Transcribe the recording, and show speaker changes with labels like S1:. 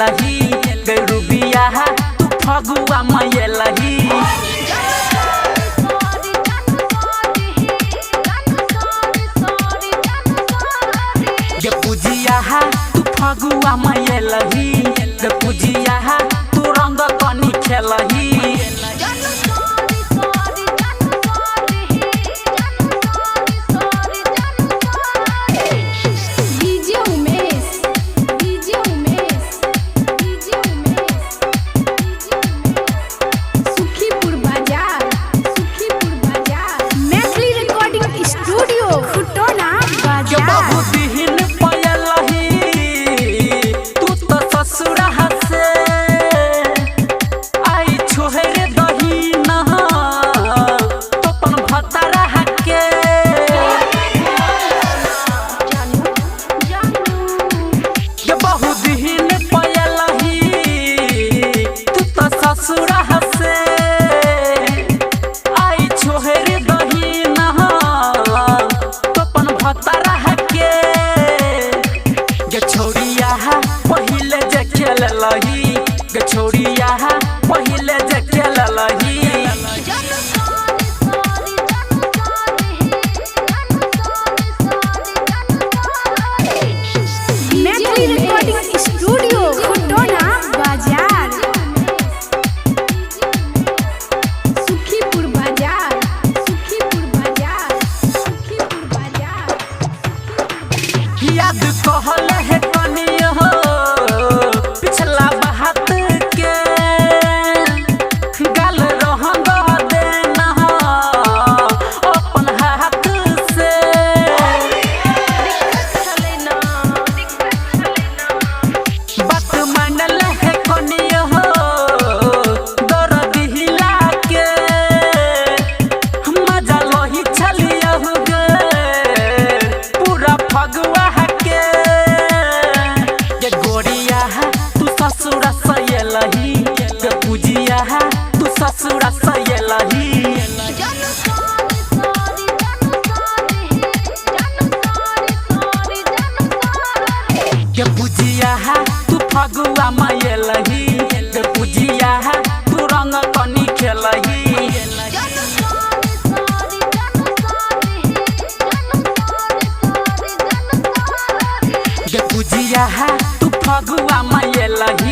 S1: लही गैरू बियाह तू फगुआ में लही गे पूजिया तू फगुआ में लही गे पूजिया तू रंग कनी खेलही छोड़िया पहिले जे खेलही
S2: मैथिली रिकॉर्डिंग स्टूडियो खुटोना बाजार सुखीपुर बाजार
S1: याद कहले है कनियो हो पिछला तू ससुरा सयलही के पूजिया तू फगुआ में लही के पूजिया तू रंग कनी खेलही के पूजिया तू फगुआ में लही